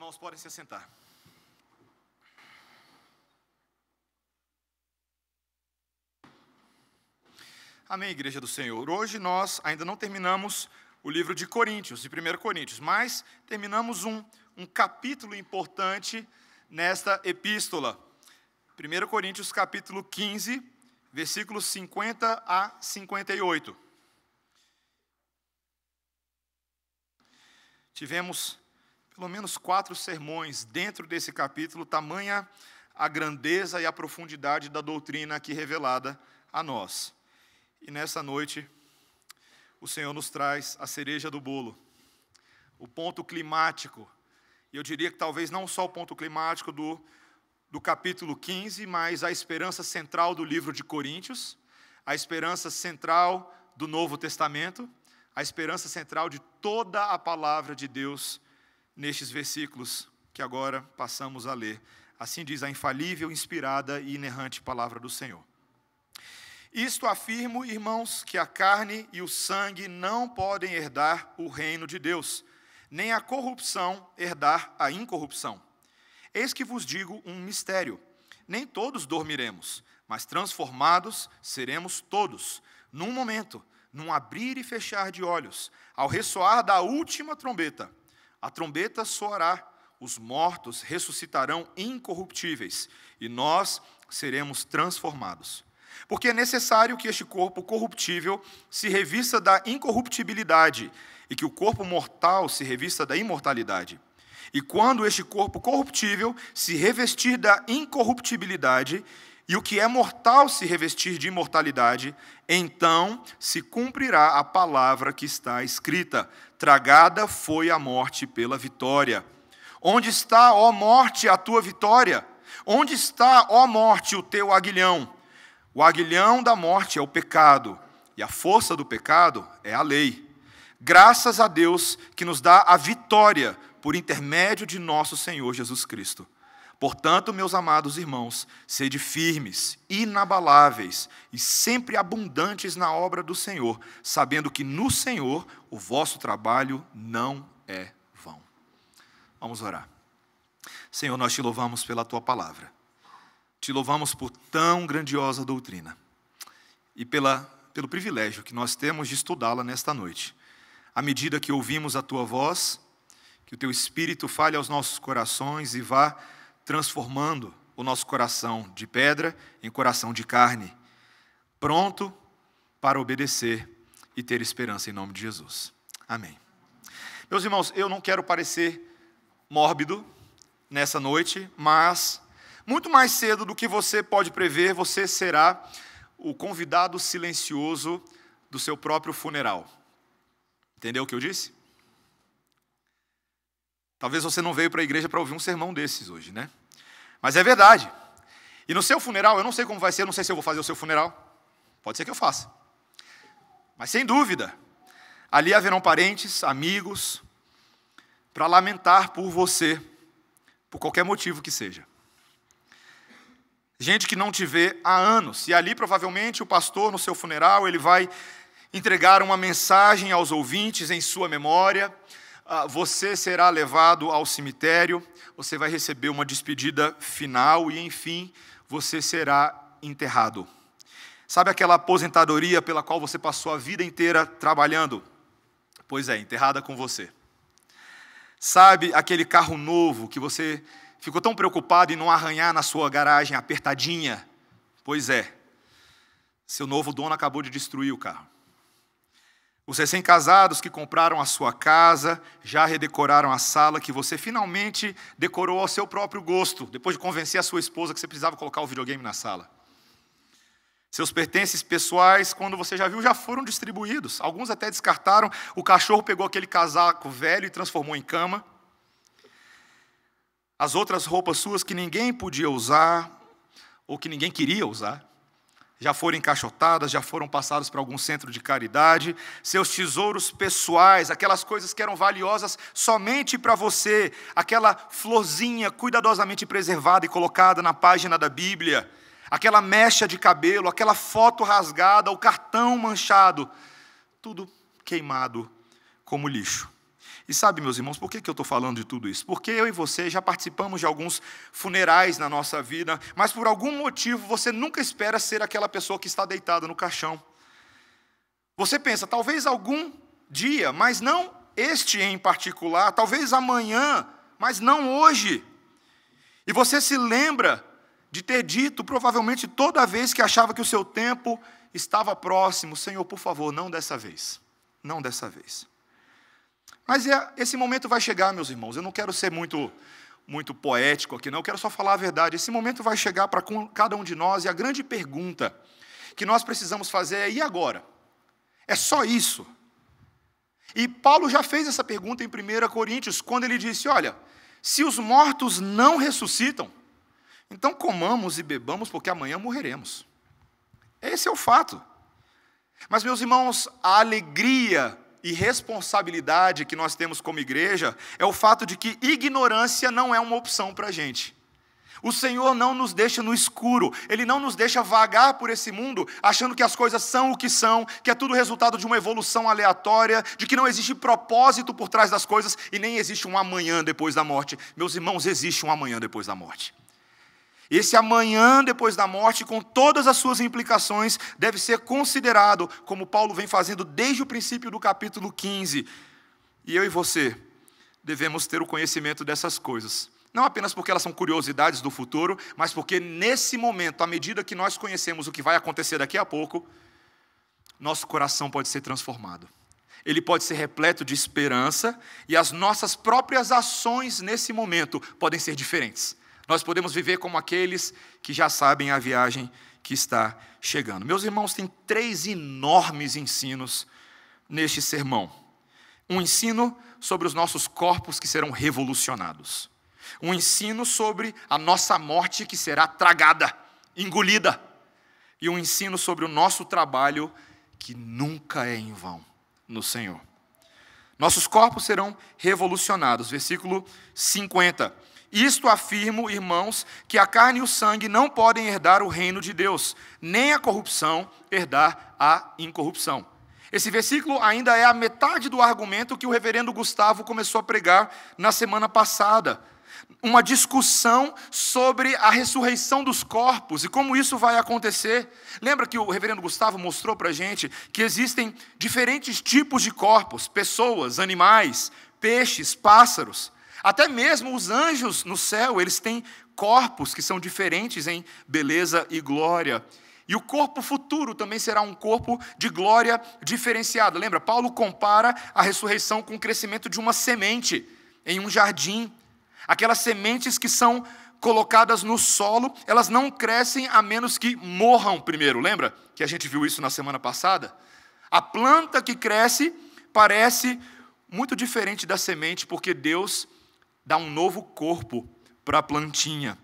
irmãos podem se assentar. Amém, Igreja do Senhor. Hoje nós ainda não terminamos o livro de Coríntios, de 1 Coríntios, mas terminamos um capítulo importante nesta epístola. 1 Coríntios capítulo 15, versículos 50 a 58. Tivemos pelo menos 4 sermões dentro desse capítulo, tamanha a grandeza e a profundidade da doutrina aqui revelada a nós. E nessa noite, o Senhor nos traz a cereja do bolo, o ponto climático. E eu diria que talvez não só o ponto climático do capítulo 15, mas a esperança central do livro de Coríntios, a esperança central do Novo Testamento, a esperança central de toda a palavra de Deus nestes versículos que agora passamos a ler. Assim diz a infalível, inspirada e inerrante palavra do Senhor. Isto afirmo, irmãos, que a carne e o sangue não podem herdar o reino de Deus, nem a corrupção herdar a incorrupção. Eis que vos digo um mistério: nem todos dormiremos, mas transformados seremos todos, num momento, num abrir e fechar de olhos, ao ressoar da última trombeta. A trombeta soará, os mortos ressuscitarão incorruptíveis, e nós seremos transformados. Porque é necessário que este corpo corruptível se revista da incorruptibilidade, e que o corpo mortal se revista da imortalidade. E quando este corpo corruptível se revestir da incorruptibilidade, e o que é mortal se revestir de imortalidade, então se cumprirá a palavra que está escrita: tragada foi a morte pela vitória. Onde está, ó morte, a tua vitória? Onde está, ó morte, o teu aguilhão? O aguilhão da morte é o pecado, e a força do pecado é a lei. Graças a Deus que nos dá a vitória por intermédio de nosso Senhor Jesus Cristo. Portanto, meus amados irmãos, sede firmes, inabaláveis e sempre abundantes na obra do Senhor, sabendo que no Senhor o vosso trabalho não é vão. Vamos orar. Senhor, nós te louvamos pela tua palavra. Te louvamos por tão grandiosa doutrina e pelo privilégio que nós temos de estudá-la nesta noite. À medida que ouvimos a tua voz, que o teu Espírito fale aos nossos corações e vá transformando o nosso coração de pedra em coração de carne, pronto para obedecer e ter esperança em nome de Jesus. Amém. Meus irmãos, eu não quero parecer mórbido nessa noite, mas muito mais cedo do que você pode prever, você será o convidado silencioso do seu próprio funeral. Entendeu o que eu disse? Talvez você não veio para a igreja para ouvir um sermão desses hoje, né? Mas é verdade. E no seu funeral, eu não sei como vai ser, eu não sei se eu vou fazer o seu funeral. Pode ser que eu faça. Mas sem dúvida, ali haverão parentes, amigos, para lamentar por você, por qualquer motivo que seja. Gente que não te vê há anos. E ali provavelmente o pastor no seu funeral, ele vai entregar uma mensagem aos ouvintes em sua memória. Você será levado ao cemitério, você vai receber uma despedida final e, enfim, você será enterrado. Sabe aquela aposentadoria pela qual você passou a vida inteira trabalhando? Pois é, enterrada com você. Sabe aquele carro novo que você ficou tão preocupado em não arranhar na sua garagem apertadinha? Pois é, seu novo dono acabou de destruir o carro. Os recém-casados que compraram a sua casa, já redecoraram a sala que você finalmente decorou ao seu próprio gosto, depois de convencer a sua esposa que você precisava colocar o videogame na sala. Seus pertences pessoais, quando você já viu, já foram distribuídos. Alguns até descartaram. O cachorro pegou aquele casaco velho e transformou em cama. As outras roupas suas que ninguém podia usar, ou que ninguém queria usar, já foram encaixotadas, já foram passadas para algum centro de caridade. Seus tesouros pessoais, aquelas coisas que eram valiosas somente para você, aquela florzinha cuidadosamente preservada e colocada na página da Bíblia, aquela mecha de cabelo, aquela foto rasgada, o cartão manchado, tudo queimado como lixo. E sabe, meus irmãos, por que eu estou falando de tudo isso? Porque eu e você já participamos de alguns funerais na nossa vida, mas por algum motivo você nunca espera ser aquela pessoa que está deitada no caixão. Você pensa, talvez algum dia, mas não este em particular, talvez amanhã, mas não hoje. E você se lembra de ter dito, provavelmente toda vez que achava que o seu tempo estava próximo, Senhor, por favor, não dessa vez, não dessa vez. Mas esse momento vai chegar, meus irmãos. Eu não quero ser muito poético aqui, não. Eu quero só falar a verdade. Esse momento vai chegar para cada um de nós. E a grande pergunta que nós precisamos fazer é: e agora? É só isso? E Paulo já fez essa pergunta em 1 Coríntios, quando ele disse, olha, se os mortos não ressuscitam, então comamos e bebamos, porque amanhã morreremos. Esse é o fato. Mas, meus irmãos, a alegria e responsabilidade que nós temos como igreja é o fato de que ignorância não é uma opção para a gente. O Senhor não nos deixa no escuro, Ele não nos deixa vagar por esse mundo, achando que as coisas são o que são, que é tudo resultado de uma evolução aleatória, de que não existe propósito por trás das coisas e nem existe um amanhã depois da morte. Meus irmãos, existe um amanhã depois da morte. Esse amanhã depois da morte, com todas as suas implicações, deve ser considerado, como Paulo vem fazendo desde o princípio do capítulo 15. E eu e você devemos ter o conhecimento dessas coisas. Não apenas porque elas são curiosidades do futuro, mas porque nesse momento, à medida que nós conhecemos o que vai acontecer daqui a pouco, nosso coração pode ser transformado. Ele pode ser repleto de esperança e as nossas próprias ações nesse momento podem ser diferentes. Nós podemos viver como aqueles que já sabem a viagem que está chegando. Meus irmãos, tem 3 enormes ensinos neste sermão. Um ensino sobre os nossos corpos que serão revolucionados. Um ensino sobre a nossa morte que será tragada, engolida. E um ensino sobre o nosso trabalho que nunca é em vão no Senhor. Nossos corpos serão revolucionados. Versículo 50. Isto afirmo, irmãos, que a carne e o sangue não podem herdar o reino de Deus, nem a corrupção herdar a incorrupção. Esse versículo ainda é a metade do argumento que o reverendo Gustavo começou a pregar na semana passada. Uma discussão sobre a ressurreição dos corpos e como isso vai acontecer. Lembra que o reverendo Gustavo mostrou para a gente que existem diferentes tipos de corpos, pessoas, animais, peixes, pássaros. Até mesmo os anjos no céu, eles têm corpos que são diferentes em beleza e glória. E o corpo futuro também será um corpo de glória diferenciado. Lembra, Paulo compara a ressurreição com o crescimento de uma semente em um jardim. Aquelas sementes que são colocadas no solo, elas não crescem a menos que morram primeiro. Lembra que a gente viu isso na semana passada? A planta que cresce parece muito diferente da semente, porque Deus dá um novo corpo para a plantinha.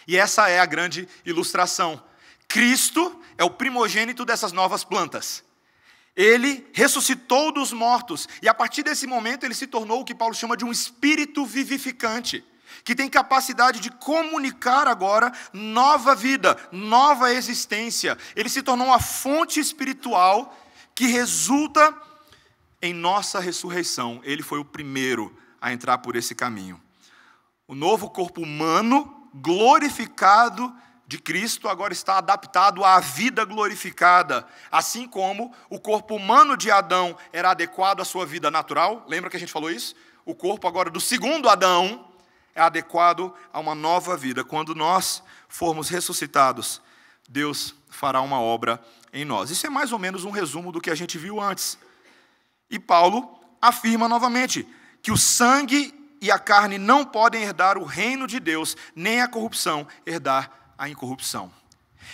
E essa é a grande ilustração. Cristo é o primogênito dessas novas plantas. Ele ressuscitou dos mortos, e a partir desse momento ele se tornou o que Paulo chama de um espírito vivificante, que tem capacidade de comunicar agora nova vida, nova existência. Ele se tornou uma fonte espiritual que resulta em nossa ressurreição. Ele foi o primeiro a entrar por esse caminho. O novo corpo humano, glorificado de Cristo, agora está adaptado à vida glorificada, assim como o corpo humano de Adão era adequado à sua vida natural. Lembra que a gente falou isso? O corpo agora do segundo Adão é adequado a uma nova vida. Quando nós formos ressuscitados, Deus fará uma obra em nós. Isso é mais ou menos um resumo do que a gente viu antes. E Paulo afirma novamente que o sangue e a carne não podem herdar o reino de Deus, nem a corrupção herdar a incorrupção.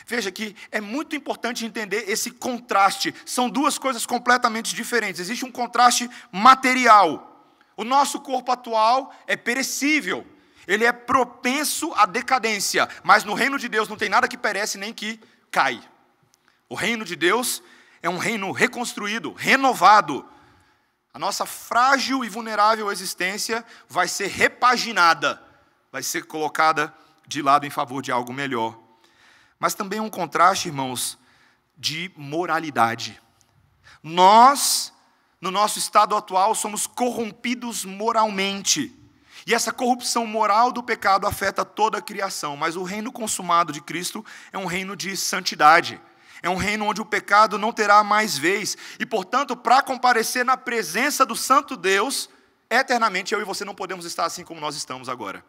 Veja que é muito importante entender esse contraste. São duas coisas completamente diferentes. Existe um contraste material. O nosso corpo atual é perecível. Ele é propenso à decadência. Mas no reino de Deus não tem nada que perece nem que cai. O reino de Deus é um reino reconstruído, renovado. A nossa frágil e vulnerável existência vai ser repaginada, vai ser colocada de lado em favor de algo melhor. Mas também um contraste, irmãos, de moralidade. Nós no nosso estado atual, somos corrompidos moralmente. E essa corrupção moral do pecado afeta toda a criação. Mas o reino consumado de Cristo é um reino de santidade. É um reino onde o pecado não terá mais vez. E, portanto, para comparecer na presença do Santo Deus, eternamente eu e você não podemos estar assim como nós estamos agora.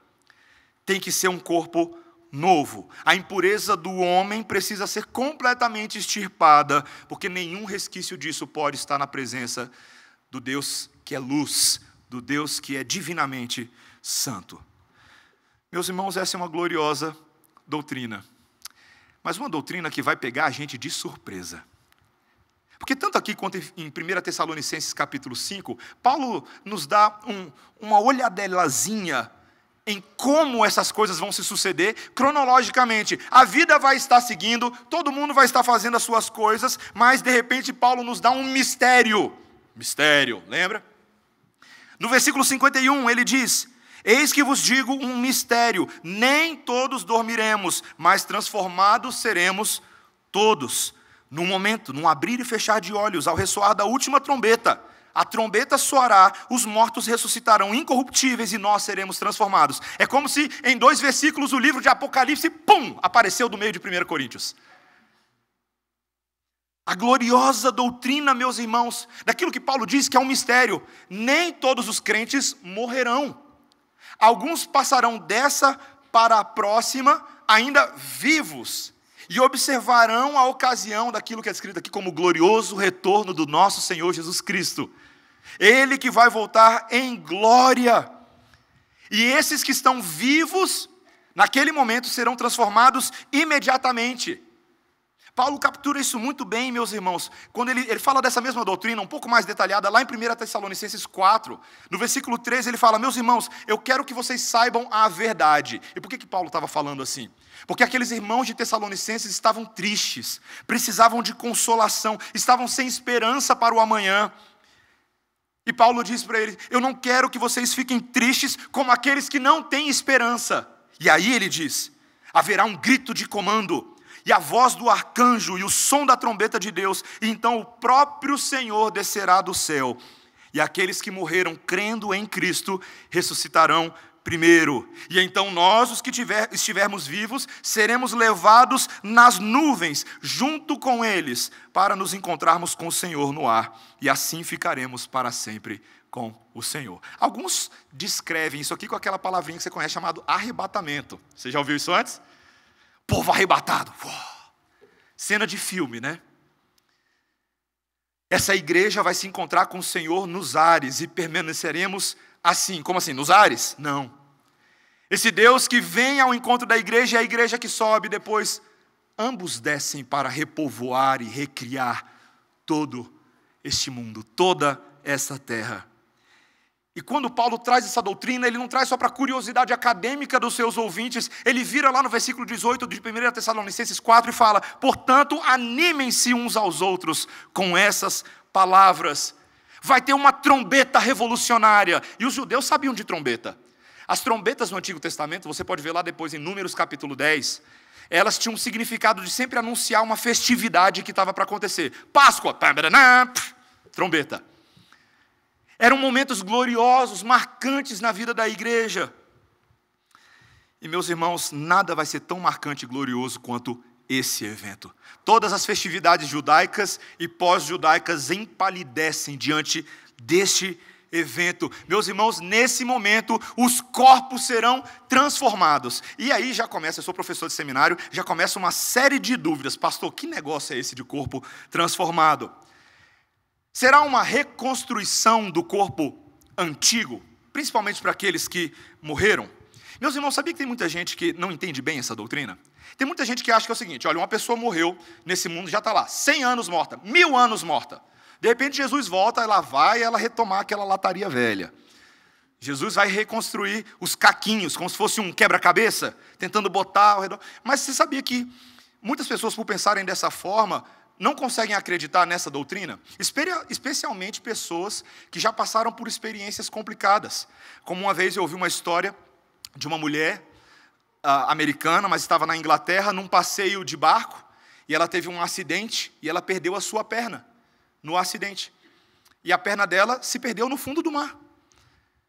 Tem que ser um corpo novo. A impureza do homem precisa ser completamente extirpada, porque nenhum resquício disso pode estar na presença do Deus que é luz, do Deus que é divinamente santo. Meus irmãos, essa é uma gloriosa doutrina, mas uma doutrina que vai pegar a gente de surpresa. Porque tanto aqui quanto em 1 Tessalonicenses capítulo 5, Paulo nos dá uma olhadelazinha em como essas coisas vão se suceder cronologicamente. A vida vai estar seguindo, todo mundo vai estar fazendo as suas coisas, mas de repente Paulo nos dá um mistério. Mistério, lembra? No versículo 51 ele diz: eis que vos digo um mistério, nem todos dormiremos, mas transformados seremos todos. Num momento, num abrir e fechar de olhos, ao ressoar da última trombeta, a trombeta soará, os mortos ressuscitarão incorruptíveis e nós seremos transformados. É como se em 2 versículos o livro de Apocalipse, pum, apareceu do meio de 1 Coríntios. A gloriosa doutrina, meus irmãos, daquilo que Paulo diz que é um mistério. Nem todos os crentes morrerão. Alguns passarão dessa para a próxima, ainda vivos, e observarão a ocasião daquilo que é descrito aqui como o glorioso retorno do nosso Senhor Jesus Cristo. Ele que vai voltar em glória. E esses que estão vivos, naquele momento, serão transformados imediatamente. Paulo captura isso muito bem, meus irmãos, quando ele fala dessa mesma doutrina, um pouco mais detalhada, lá em 1 Tessalonicenses 4, no versículo 13, ele fala: meus irmãos, eu quero que vocês saibam a verdade. E por que Paulo estava falando assim? Porque aqueles irmãos de Tessalonicenses estavam tristes, precisavam de consolação, estavam sem esperança para o amanhã. E Paulo diz para eles: eu não quero que vocês fiquem tristes como aqueles que não têm esperança. E aí ele diz: haverá um grito de comando, e a voz do arcanjo, e o som da trombeta de Deus, e então o próprio Senhor descerá do céu, e aqueles que morreram crendo em Cristo ressuscitarão primeiro. E então nós, os que estivermos vivos, seremos levados nas nuvens, junto com eles, para nos encontrarmos com o Senhor no ar, e assim ficaremos para sempre com o Senhor. Alguns descrevem isso aqui com aquela palavrinha que você conhece, chamado arrebatamento. Você já ouviu isso antes? Povo arrebatado. Cena de filme, né? Essa igreja vai se encontrar com o Senhor nos ares e permaneceremos assim. Como assim? Nos ares? Não. Esse Deus que vem ao encontro da igreja é a igreja que sobe, depois ambos descem para repovoar e recriar todo este mundo, toda essa terra. E quando Paulo traz essa doutrina, ele não traz só para a curiosidade acadêmica dos seus ouvintes, ele vira lá no versículo 18 de 1 Tessalonicenses 4 e fala: portanto, animem-se uns aos outros com essas palavras. Vai ter uma trombeta revolucionária, e os judeus sabiam de trombeta. As trombetas no Antigo Testamento, você pode ver lá depois em Números capítulo 10, elas tinham um significado de sempre anunciar uma festividade que estava para acontecer. Páscoa, trombeta. Eram momentos gloriosos, marcantes na vida da igreja. E, meus irmãos, nada vai ser tão marcante e glorioso quanto esse evento. Todas as festividades judaicas e pós-judaicas empalidecem diante deste evento. Meus irmãos, nesse momento, os corpos serão transformados. E aí já começa, eu sou professor de seminário, já começa uma série de dúvidas. Pastor, que negócio é esse de corpo transformado? Será uma reconstrução do corpo antigo, principalmente para aqueles que morreram? Meus irmãos, sabia que tem muita gente que não entende bem essa doutrina? Tem muita gente que acha que é o seguinte: olha, uma pessoa morreu nesse mundo, já está lá, 100 anos morta, 1000 anos morta. De repente Jesus volta, ela vai retomar aquela lataria velha. Jesus vai reconstruir os caquinhos, como se fosse um quebra-cabeça, tentando botar ao redor. Mas você sabia que muitas pessoas, por pensarem dessa forma, não conseguem acreditar nessa doutrina? Especialmente pessoas que já passaram por experiências complicadas. Como uma vez eu ouvi uma história de uma mulher americana, mas estava na Inglaterra, num passeio de barco, e ela teve um acidente, e ela perdeu a sua perna no acidente. E a perna dela se perdeu no fundo do mar.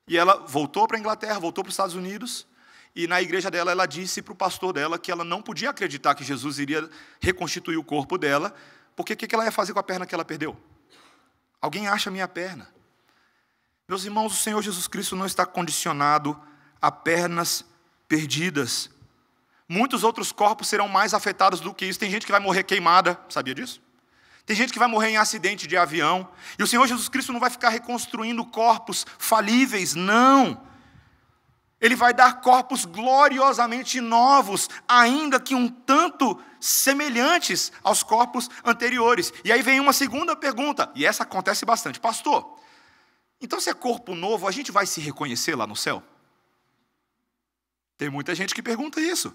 E ela voltou para a Inglaterra, voltou para os Estados Unidos, e na igreja dela ela disse para o pastor dela que ela não podia acreditar que Jesus iria reconstituir o corpo dela, porque o que ela ia fazer com a perna que ela perdeu? Alguém acha a minha perna. Meus irmãos, o Senhor Jesus Cristo não está condicionado a pernas perdidas. Muitos outros corpos serão mais afetados do que isso. Tem gente que vai morrer queimada, sabia disso? Tem gente que vai morrer em acidente de avião. E o Senhor Jesus Cristo não vai ficar reconstruindo corpos falíveis, não. Ele vai dar corpos gloriosamente novos, ainda que um tanto semelhantes aos corpos anteriores. E aí vem uma segunda pergunta, e essa acontece bastante. Pastor, então se é corpo novo, a gente vai se reconhecer lá no céu? Tem muita gente que pergunta isso.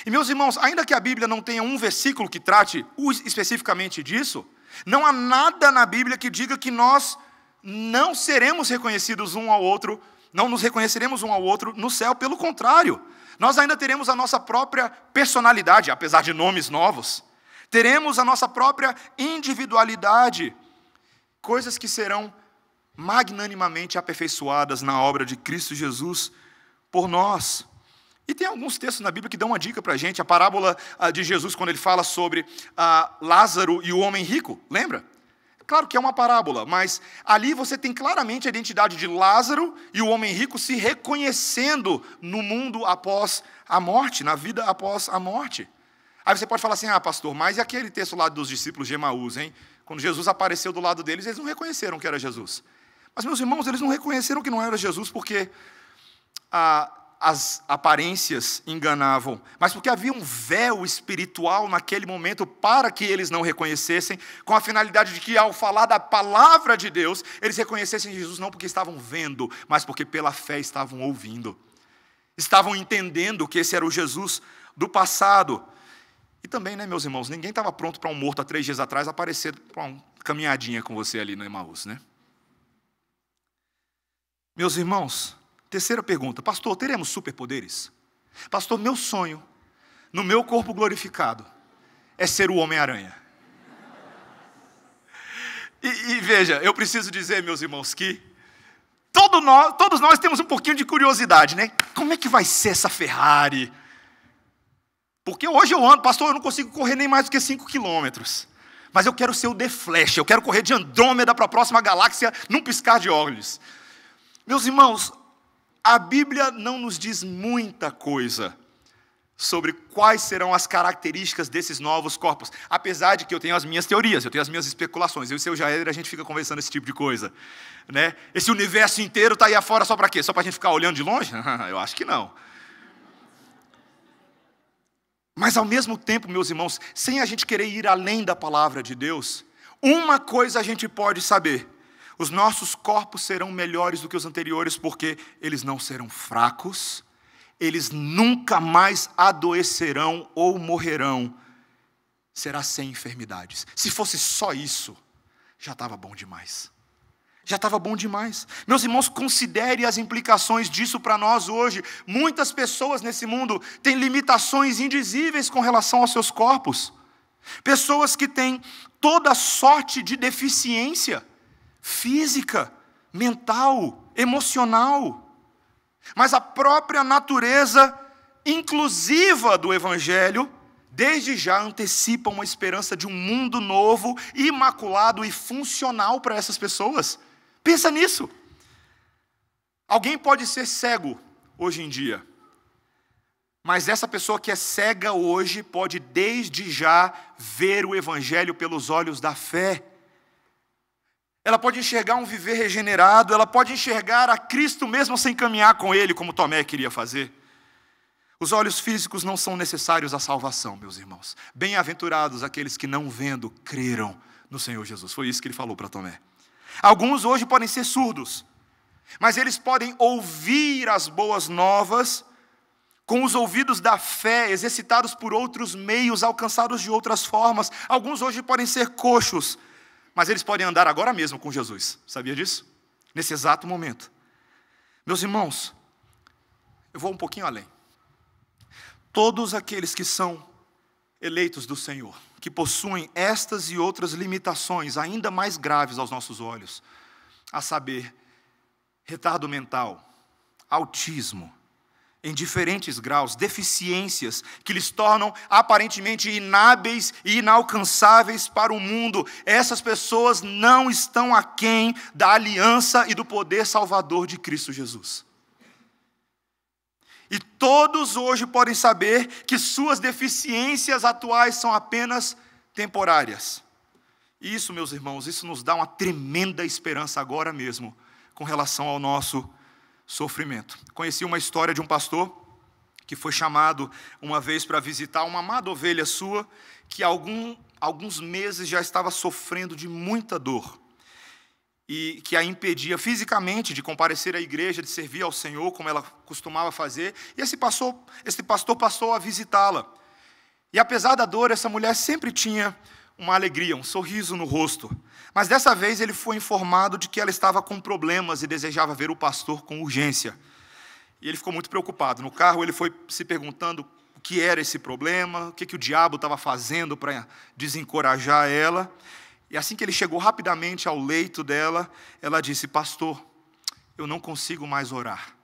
E meus irmãos, ainda que a Bíblia não tenha um versículo que trate especificamente disso, não há nada na Bíblia que diga que nós não seremos reconhecidos um ao outro, não nos reconheceremos um ao outro no céu. Pelo contrário, nós ainda teremos a nossa própria personalidade, apesar de nomes novos. Teremos a nossa própria individualidade, coisas que serão magnanimamente aperfeiçoadas na obra de Cristo Jesus por nós. E tem alguns textos na Bíblia que dão uma dica para a gente. A parábola de Jesus, quando ele fala sobre Lázaro e o homem rico, lembra? Claro que é uma parábola, mas ali você tem claramente a identidade de Lázaro e o homem rico se reconhecendo no mundo após a morte, na vida após a morte. Aí você pode falar assim, pastor, mas e aquele texto lá dos discípulos de Emaús, hein? Quando Jesus apareceu do lado deles, eles não reconheceram que era Jesus. Mas, meus irmãos, eles não reconheceram que não era Jesus porque as aparências enganavam, mas porque havia um véu espiritual naquele momento para que eles não reconhecessem, com a finalidade de que, ao falar da palavra de Deus, eles reconhecessem Jesus não porque estavam vendo, mas porque pela fé estavam ouvindo. Estavam entendendo que esse era o Jesus do passado. E também, né, meus irmãos, ninguém estava pronto para um morto há 3 dias atrás aparecer para uma caminhadinha com você ali no Emaús, né? Meus irmãos, terceira pergunta, pastor, teremos superpoderes? Pastor, meu sonho, no meu corpo glorificado, é ser o Homem-Aranha. E veja, eu preciso dizer, meus irmãos, que todos nós temos um pouquinho de curiosidade, né? Como é que vai ser essa Ferrari? Porque hoje eu ando, pastor, eu não consigo correr nem mais do que 5 quilômetros. Mas eu quero ser o The Flash, eu quero correr de Andrômeda para a próxima galáxia num piscar de olhos. Meus irmãos, a Bíblia não nos diz muita coisa sobre quais serão as características desses novos corpos. Apesar de que eu tenho as minhas teorias, eu tenho as minhas especulações. Eu e o seu Jair, a gente fica conversando esse tipo de coisa, né? Esse universo inteiro está aí afora só para quê? Só para a gente ficar olhando de longe? Eu acho que não. Mas ao mesmo tempo, meus irmãos, sem a gente querer ir além da palavra de Deus, uma coisa a gente pode saber: os nossos corpos serão melhores do que os anteriores, porque eles não serão fracos, eles nunca mais adoecerão ou morrerão, será sem enfermidades. Se fosse só isso, já estava bom demais. Já estava bom demais. Meus irmãos, considere as implicações disso para nós hoje. Muitas pessoas nesse mundo têm limitações indizíveis com relação aos seus corpos. Pessoas que têm toda sorte de deficiência física, mental, emocional. Mas a própria natureza inclusiva do Evangelho, desde já antecipa uma esperança de um mundo novo, imaculado e funcional para essas pessoas. Pensa nisso. Alguém pode ser cego hoje em dia, mas essa pessoa que é cega hoje pode desde já ver o Evangelho pelos olhos da fé. Ela pode enxergar um viver regenerado, ela pode enxergar a Cristo mesmo sem caminhar com Ele, como Tomé queria fazer. Os olhos físicos não são necessários à salvação, meus irmãos. Bem-aventurados aqueles que não vendo, creram no Senhor Jesus. Foi isso que ele falou para Tomé. Alguns hoje podem ser surdos, mas eles podem ouvir as boas novas com os ouvidos da fé, exercitados por outros meios, alcançados de outras formas. Alguns hoje podem ser coxos, mas eles podem andar agora mesmo com Jesus. Sabia disso? Nesse exato momento. Meus irmãos, eu vou um pouquinho além. Todos aqueles que são eleitos do Senhor, que possuem estas e outras limitações ainda mais graves aos nossos olhos, a saber, retardo mental, autismo, em diferentes graus, deficiências que lhes tornam aparentemente inábeis e inalcançáveis para o mundo. Essas pessoas não estão aquém da aliança e do poder salvador de Cristo Jesus. E todos hoje podem saber que suas deficiências atuais são apenas temporárias. E isso, meus irmãos, isso nos dá uma tremenda esperança agora mesmo com relação ao nosso sofrimento. Conheci uma história de um pastor que foi chamado uma vez para visitar uma amada ovelha sua que há alguns meses já estava sofrendo de muita dor e que a impedia fisicamente de comparecer à igreja, de servir ao Senhor como ela costumava fazer. E esse pastor passou a visitá-la. E apesar da dor, essa mulher sempre tinha uma alegria, um sorriso no rosto. Mas dessa vez ele foi informado de que ela estava com problemas e desejava ver o pastor com urgência. E ele ficou muito preocupado. No carro ele foi se perguntando o que era esse problema, o que o diabo estava fazendo para desencorajar ela. E assim que ele chegou rapidamente ao leito dela, ela disse: pastor, eu não consigo mais orar.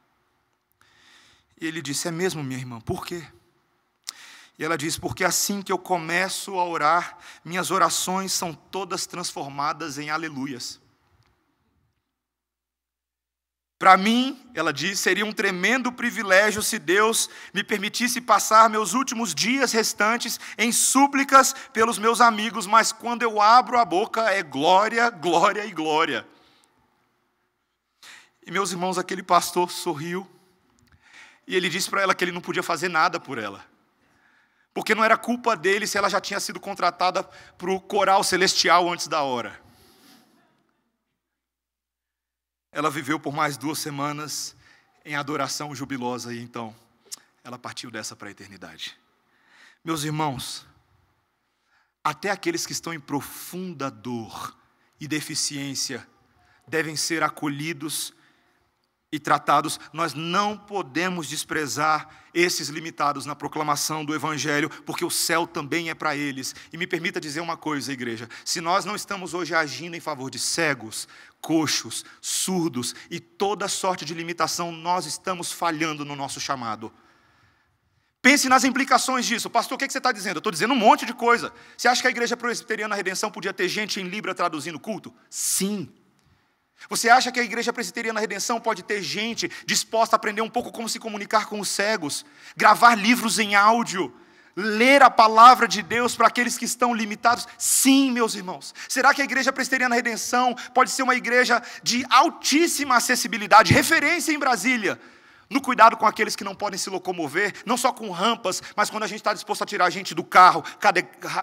E ele disse: é mesmo, minha irmã, por quê? E ela diz: porque assim que eu começo a orar, minhas orações são todas transformadas em aleluias. Para mim, ela diz, seria um tremendo privilégio se Deus me permitisse passar meus últimos dias restantes em súplicas pelos meus amigos, mas quando eu abro a boca é glória, glória e glória. E meus irmãos, aquele pastor sorriu e ele disse para ela que ele não podia fazer nada por ela. Porque não era culpa dele se ela já tinha sido contratada para o coral celestial antes da hora. Ela viveu por mais 2 semanas em adoração jubilosa e então ela partiu dessa para a eternidade. Meus irmãos, até aqueles que estão em profunda dor e deficiência devem ser acolhidos e tratados. Nós não podemos desprezar esses limitados na proclamação do Evangelho, porque o céu também é para eles. E me permita dizer uma coisa, igreja: se nós não estamos hoje agindo em favor de cegos, coxos, surdos e toda sorte de limitação, nós estamos falhando no nosso chamado. Pense nas implicações disso. Pastor, o que você está dizendo? Eu estou dizendo um monte de coisa. Você acha que a Igreja Presbiteriana Redenção podia ter gente em Libra traduzindo culto? Sim. Você acha que a Igreja Presbiteriana Redenção pode ter gente disposta a aprender um pouco como se comunicar com os cegos, gravar livros em áudio, ler a palavra de Deus para aqueles que estão limitados? Sim, meus irmãos. Será que a Igreja Presbiteriana Redenção pode ser uma igreja de altíssima acessibilidade, referência em Brasília, no cuidado com aqueles que não podem se locomover, não só com rampas, mas quando a gente está disposto a tirar a gente do carro,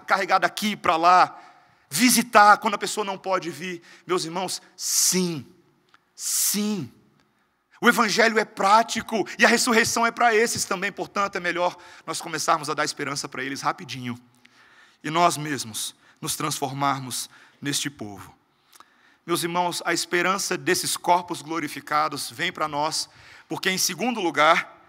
carregar daqui e para lá, visitar quando a pessoa não pode vir? Meus irmãos, sim, sim. O Evangelho é prático e a ressurreição é para esses também. Portanto, é melhor nós começarmos a dar esperança para eles rapidinho e nós mesmos nos transformarmos neste povo. Meus irmãos, a esperança desses corpos glorificados vem para nós porque, em segundo lugar,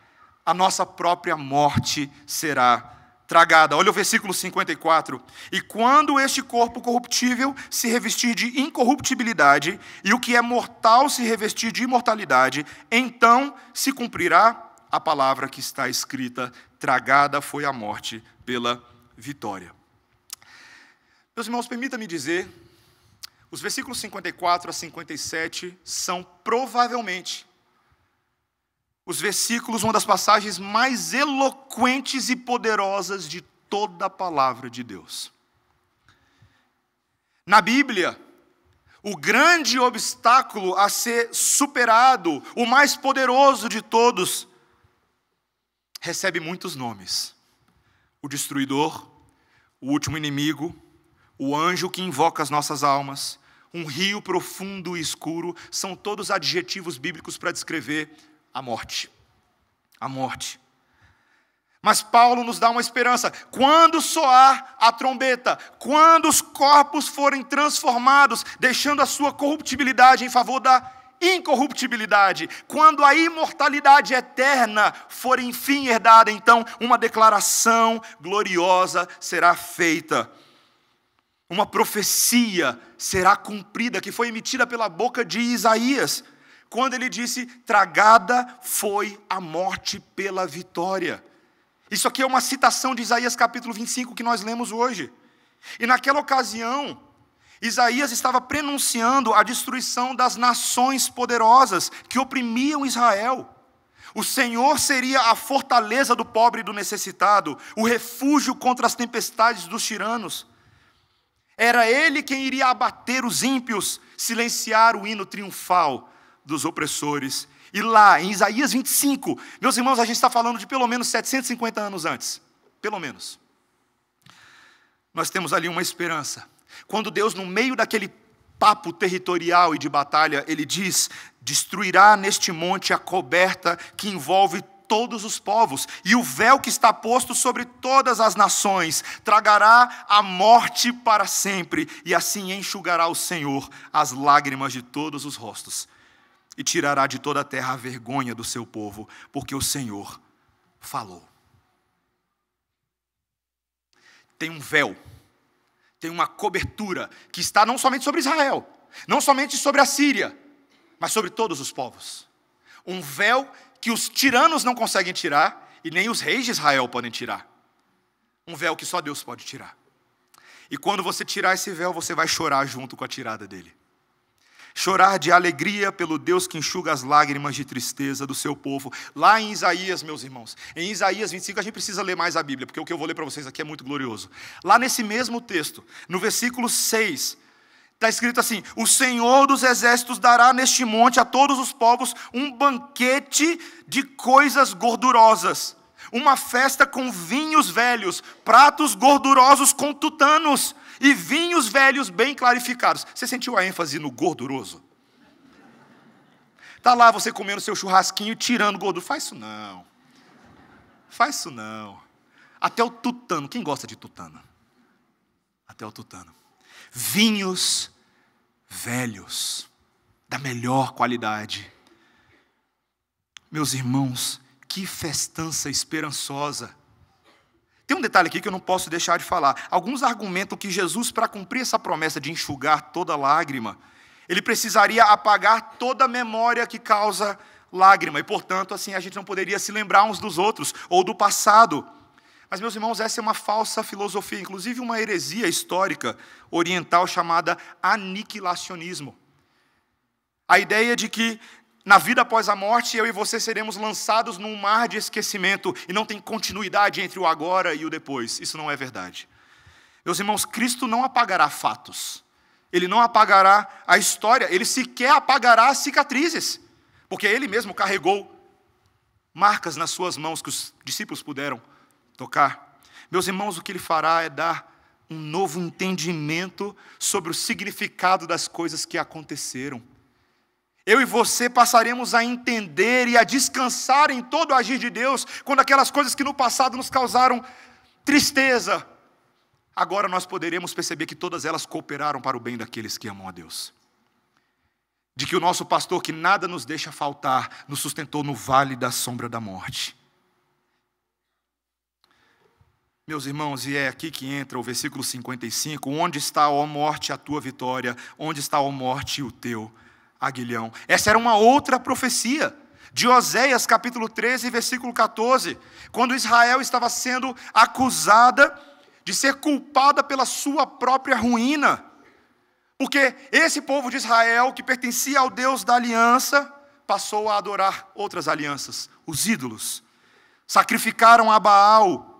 a nossa própria morte será tragada. Olha o versículo 54. E quando este corpo corruptível se revestir de incorruptibilidade, e o que é mortal se revestir de imortalidade, então se cumprirá a palavra que está escrita: tragada foi a morte pela vitória. Meus irmãos, permita-me dizer, os versículos 54 a 57 são provavelmente os versículos, uma das passagens mais eloquentes e poderosas de toda a palavra de Deus. Na Bíblia, o grande obstáculo a ser superado, o mais poderoso de todos, recebe muitos nomes: o destruidor, o último inimigo, o anjo que invoca as nossas almas, um rio profundo e escuro. São todos adjetivos bíblicos para descrever a morte. A morte. Mas Paulo nos dá uma esperança. Quando soar a trombeta, quando os corpos forem transformados, deixando a sua corruptibilidade em favor da incorruptibilidade, quando a imortalidade eterna for enfim herdada, então uma declaração gloriosa será feita. uma profecia será cumprida, que foi emitida pela boca de Isaías, quando ele disse: tragada foi a morte pela vitória. Isso aqui é uma citação de Isaías capítulo 25, que nós lemos hoje. E naquela ocasião, Isaías estava prenunciando a destruição das nações poderosas que oprimiam Israel. O Senhor seria a fortaleza do pobre e do necessitado, o refúgio contra as tempestades dos tiranos. Era Ele quem iria abater os ímpios, silenciar o hino triunfal dos opressores. E lá, em Isaías 25, meus irmãos, a gente está falando de pelo menos 750 anos antes. Pelo menos. Nós temos ali uma esperança. Quando Deus, no meio daquele papo territorial e de batalha, Ele diz: destruirá neste monte a coberta que envolve todos os povos, e o véu que está posto sobre todas as nações, tragará a morte para sempre, e assim enxugará o Senhor as lágrimas de todos os rostos, e tirará de toda a terra a vergonha do seu povo, porque o Senhor falou. Tem um véu, tem uma cobertura, que está não somente sobre Israel, não somente sobre a Síria, mas sobre todos os povos. Um véu que os tiranos não conseguem tirar, e nem os reis de Israel podem tirar. Um véu que só Deus pode tirar. E quando você tirar esse véu, você vai chorar junto com a tirada dele. Chorar de alegria pelo Deus que enxuga as lágrimas de tristeza do seu povo. Lá em Isaías, meus irmãos, em Isaías 25, a gente precisa ler mais a Bíblia, porque o que eu vou ler para vocês aqui é muito glorioso. Lá nesse mesmo texto, no versículo 6, está escrito assim: o Senhor dos exércitos dará neste monte a todos os povos um banquete de coisas gordurosas, uma festa com vinhos velhos, pratos gordurosos com tutanos e vinhos velhos bem clarificados. Você sentiu a ênfase no gorduroso? Está lá você comendo seu churrasquinho e tirando gordura. Faz isso não. Faz isso não. Até o tutano. Quem gosta de tutano? Até o tutano. Vinhos velhos, da melhor qualidade. Meus irmãos, que festança esperançosa. Tem um detalhe aqui que eu não posso deixar de falar. Alguns argumentam que Jesus, para cumprir essa promessa de enxugar toda lágrima, ele precisaria apagar toda memória que causa lágrima. E, portanto, assim, a gente não poderia se lembrar uns dos outros, ou do passado. Mas, meus irmãos, essa é uma falsa filosofia, inclusive uma heresia histórica oriental chamada aniquilacionismo. A ideia de que, na vida após a morte, eu e você seremos lançados num mar de esquecimento e não tem continuidade entre o agora e o depois. Isso não é verdade. Meus irmãos, Cristo não apagará fatos. Ele não apagará a história. Ele sequer apagará as cicatrizes. Porque Ele mesmo carregou marcas nas suas mãos que os discípulos puderam tocar. Meus irmãos, o que Ele fará é dar um novo entendimento sobre o significado das coisas que aconteceram. Eu e você passaremos a entender e a descansar em todo o agir de Deus, quando aquelas coisas que no passado nos causaram tristeza, agora nós poderemos perceber que todas elas cooperaram para o bem daqueles que amam a Deus. De que o nosso pastor, que nada nos deixa faltar, nos sustentou no vale da sombra da morte. Meus irmãos, e é aqui que entra o versículo 55, onde está, ó morte, a tua vitória? Onde está, ó morte, o teu aguilhão? Essa era uma outra profecia, de Oséias capítulo 13, versículo 14, quando Israel estava sendo acusada de ser culpada pela sua própria ruína, porque esse povo de Israel, que pertencia ao Deus da aliança, passou a adorar outras alianças, os ídolos, sacrificaram a Baal,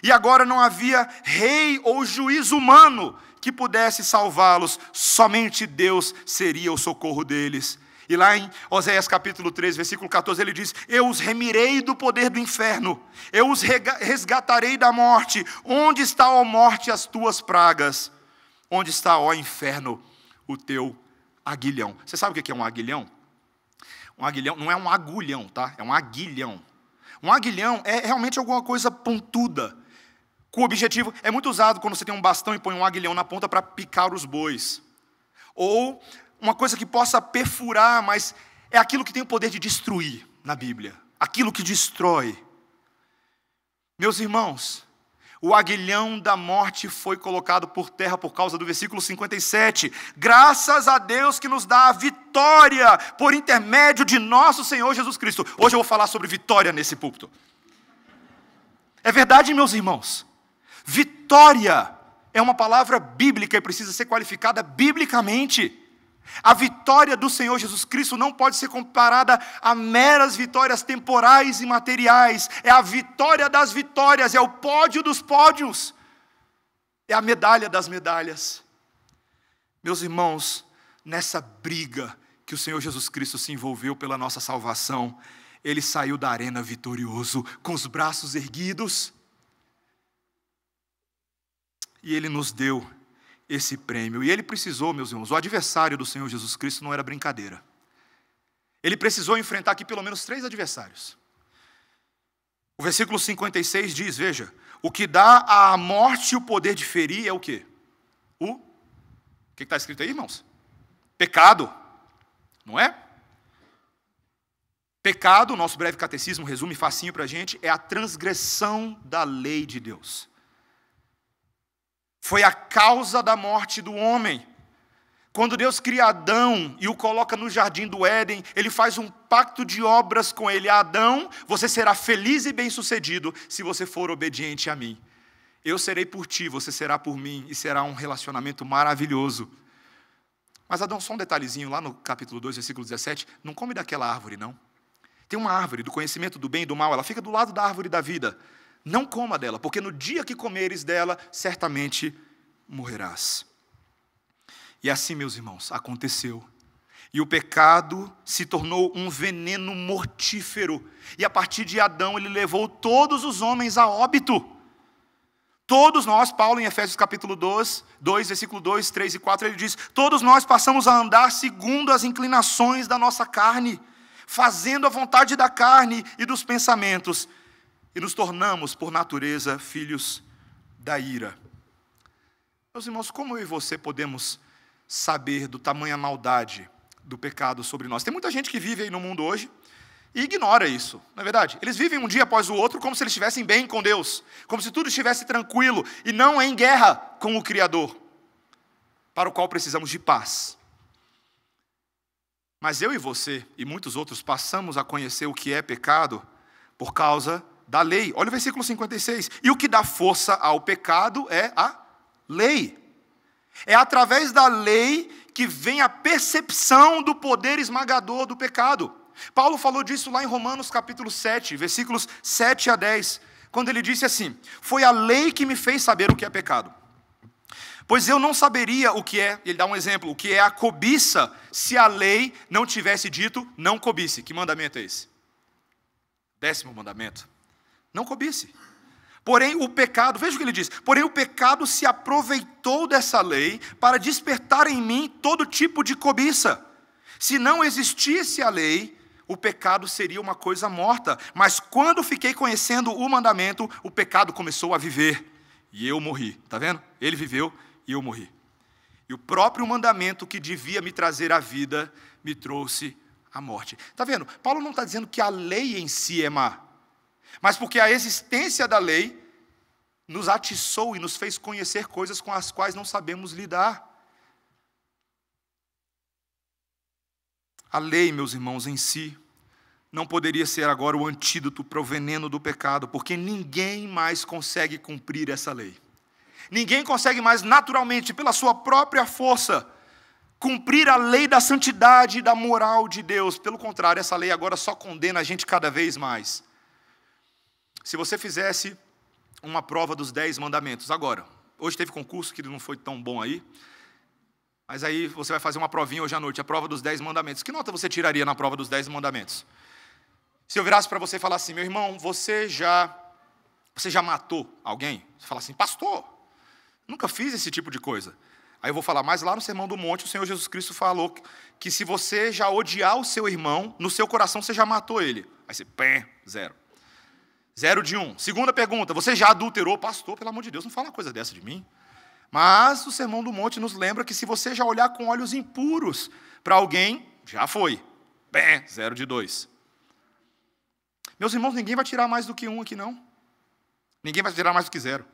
e agora não havia rei ou juiz humano que pudesse salvá-los, somente Deus seria o socorro deles. E lá em Oséias capítulo 3, versículo 14, ele diz: eu os remirei do poder do inferno, eu os resgatarei da morte. Onde está, ó morte, as tuas pragas? Onde está, ó inferno, o teu aguilhão? Você sabe o que é um aguilhão? Um aguilhão não é um agulhão, tá? É um aguilhão. Um aguilhão é realmente alguma coisa pontuda, com o objetivo, é muito usado quando você tem um bastão e põe um aguilhão na ponta para picar os bois. Ou uma coisa que possa perfurar, mas é aquilo que tem o poder de destruir na Bíblia. Aquilo que destrói. Meus irmãos, O aguilhão da morte foi colocado por terra por causa do versículo 57. Graças a Deus que nos dá a vitória por intermédio de nosso Senhor Jesus Cristo. Hoje eu vou falar sobre vitória nesse púlpito. É verdade, meus irmãos. Vitória é uma palavra bíblica e precisa ser qualificada biblicamente. A vitória do Senhor Jesus Cristo não pode ser comparada a meras vitórias temporais e materiais. É a vitória das vitórias, é o pódio dos pódios, é a medalha das medalhas. Meus irmãos, nessa briga que o Senhor Jesus Cristo se envolveu pela nossa salvação, Ele saiu da arena vitorioso, com os braços erguidos, e Ele nos deu esse prêmio. E Ele precisou, meus irmãos, o adversário do Senhor Jesus Cristo não era brincadeira. Ele precisou enfrentar aqui pelo menos 3 adversários. O versículo 56 diz, veja, o que dá à morte o poder de ferir é o quê? O que está escrito aí, irmãos? Pecado, não é? Pecado, nosso breve catecismo resume facinho para a gente, é a transgressão da lei de Deus. Foi a causa da morte do homem. Quando Deus cria Adão e o coloca no jardim do Éden, Ele faz um pacto de obras com ele. Adão, você será feliz e bem-sucedido se você for obediente a mim. Eu serei por ti, você será por mim, e será um relacionamento maravilhoso. Mas Adão, só um detalhezinho, lá no capítulo 2, versículo 17, não come daquela árvore, não. Tem uma árvore do conhecimento do bem e do mal, ela fica do lado da árvore da vida. Não coma dela, porque no dia que comeres dela, certamente morrerás. E assim, meus irmãos, aconteceu. E o pecado se tornou um veneno mortífero. E a partir de Adão, ele levou todos os homens a óbito. Todos nós, Paulo em Efésios capítulo 2, versículo 2, 3 e 4, ele diz, todos nós passamos a andar segundo as inclinações da nossa carne, fazendo a vontade da carne e dos pensamentos, e nos tornamos, por natureza, filhos da ira. Meus irmãos, como eu e você podemos saber do tamanho maldade do pecado sobre nós? Tem muita gente que vive aí no mundo hoje e ignora isso, não é verdade? Eles vivem um dia após o outro como se eles estivessem bem com Deus, como se tudo estivesse tranquilo e não em guerra com o Criador, para o qual precisamos de paz. Mas eu e você e muitos outros passamos a conhecer o que é pecado por causa da lei. Olha o versículo 56. E o que dá força ao pecado é a lei. É através da lei que vem a percepção do poder esmagador do pecado. Paulo falou disso lá em Romanos capítulo 7, versículos 7 a 10, quando ele disse assim, foi a lei que me fez saber o que é pecado. Pois eu não saberia o que é, ele dá um exemplo, o que é a cobiça, se a lei não tivesse dito, não cobice. Que mandamento é esse? 10º mandamento. Não cobice. Porém, o pecado, veja o que ele diz, porém o pecado se aproveitou dessa lei para despertar em mim todo tipo de cobiça. Se não existisse a lei, o pecado seria uma coisa morta. Mas quando fiquei conhecendo o mandamento, o pecado começou a viver. E eu morri. Está vendo? Ele viveu e eu morri. E o próprio mandamento que devia me trazer a vida, me trouxe a morte. Está vendo? Paulo não está dizendo que a lei em si é má. Mas porque a existência da lei nos atiçou e nos fez conhecer coisas com as quais não sabemos lidar. A lei, meus irmãos, em si, não poderia ser agora o antídoto para o veneno do pecado, porque ninguém mais consegue cumprir essa lei. Ninguém consegue mais naturalmente, pela sua própria força, cumprir a lei da santidade e da moral de Deus. Pelo contrário, essa lei agora só condena a gente cada vez mais. Se você fizesse uma prova dos 10 mandamentos, agora, hoje teve concurso que não foi tão bom aí, mas aí você vai fazer uma provinha hoje à noite, a prova dos 10 mandamentos. Que nota você tiraria na prova dos 10 mandamentos? Se eu virasse para você e falar assim, meu irmão, você já matou alguém? Você fala assim, pastor, nunca fiz esse tipo de coisa. Aí eu vou falar, mas lá no Sermão do Monte, o Senhor Jesus Cristo falou que se você já odiar o seu irmão, no seu coração você já matou ele. Aí você, 0. 0 de 1. Segunda pergunta, você já adulterou? Pastor, pelo amor de Deus, não fala uma coisa dessa de mim. Mas o Sermão do Monte nos lembra que se você já olhar com olhos impuros para alguém, já foi. 0 de 2. Meus irmãos, ninguém vai tirar mais do que 1 aqui, não. Ninguém vai tirar mais do que 0.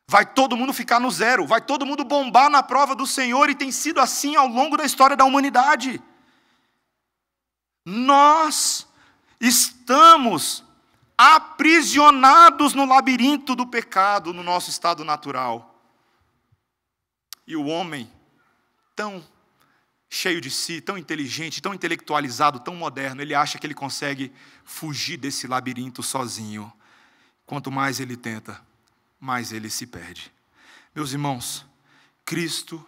Vai todo mundo ficar no zero, vai todo mundo bombar na prova do Senhor, e tem sido assim ao longo da história da humanidade. Nós estamos aprisionados no labirinto do pecado, no nosso estado natural. E o homem, tão cheio de si, tão inteligente, tão intelectualizado, tão moderno, ele acha que ele consegue fugir desse labirinto sozinho. Quanto mais ele tenta, mais ele se perde. Meus irmãos, Cristo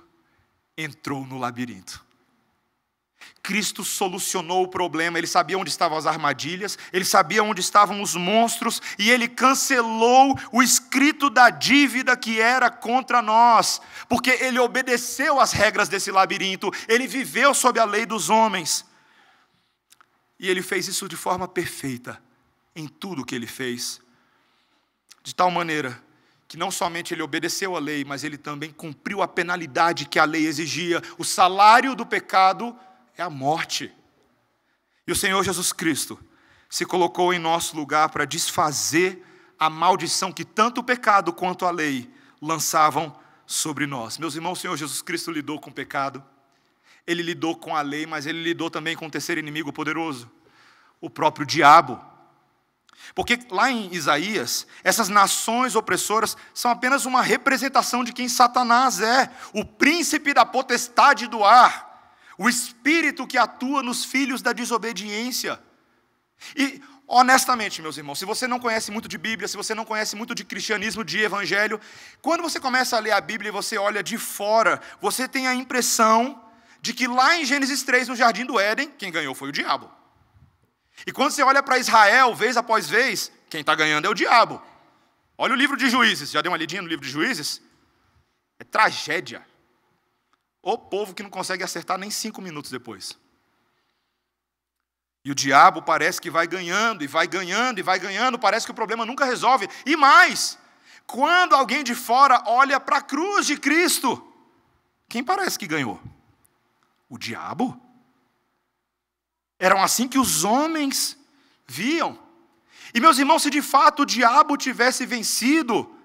entrou no labirinto. Cristo solucionou o problema, ele sabia onde estavam as armadilhas, ele sabia onde estavam os monstros, e ele cancelou o escrito da dívida que era contra nós, porque ele obedeceu às regras desse labirinto, ele viveu sob a lei dos homens, e ele fez isso de forma perfeita, em tudo que ele fez, de tal maneira que não somente ele obedeceu à lei, mas ele também cumpriu a penalidade que a lei exigia. O salário do pecado é a morte. E o Senhor Jesus Cristo se colocou em nosso lugar para desfazer a maldição que tanto o pecado quanto a lei lançavam sobre nós. Meus irmãos, o Senhor Jesus Cristo lidou com o pecado, ele lidou com a lei, mas ele lidou também com o terceiro inimigo poderoso, o próprio diabo. Porque lá em Isaías, essas nações opressoras são apenas uma representação de quem Satanás é, o príncipe da potestade do ar, o espírito que atua nos filhos da desobediência. E, honestamente, meus irmãos, se você não conhece muito de Bíblia, se você não conhece muito de cristianismo, de evangelho, quando você começa a ler a Bíblia e você olha de fora, você tem a impressão de que lá em Gênesis 3, no Jardim do Éden, quem ganhou foi o diabo. E quando você olha para Israel, vez após vez, quem está ganhando é o diabo. Olha o livro de Juízes, já deu uma lidinha no livro de Juízes? É tragédia. O povo que não consegue acertar nem 5 minutos depois. E o diabo parece que vai ganhando, e vai ganhando, e vai ganhando, parece que o problema nunca resolve. E mais, quando alguém de fora olha para a cruz de Cristo, quem parece que ganhou? O diabo? Eram assim que os homens viam. E meus irmãos, se de fato o diabo tivesse vencido,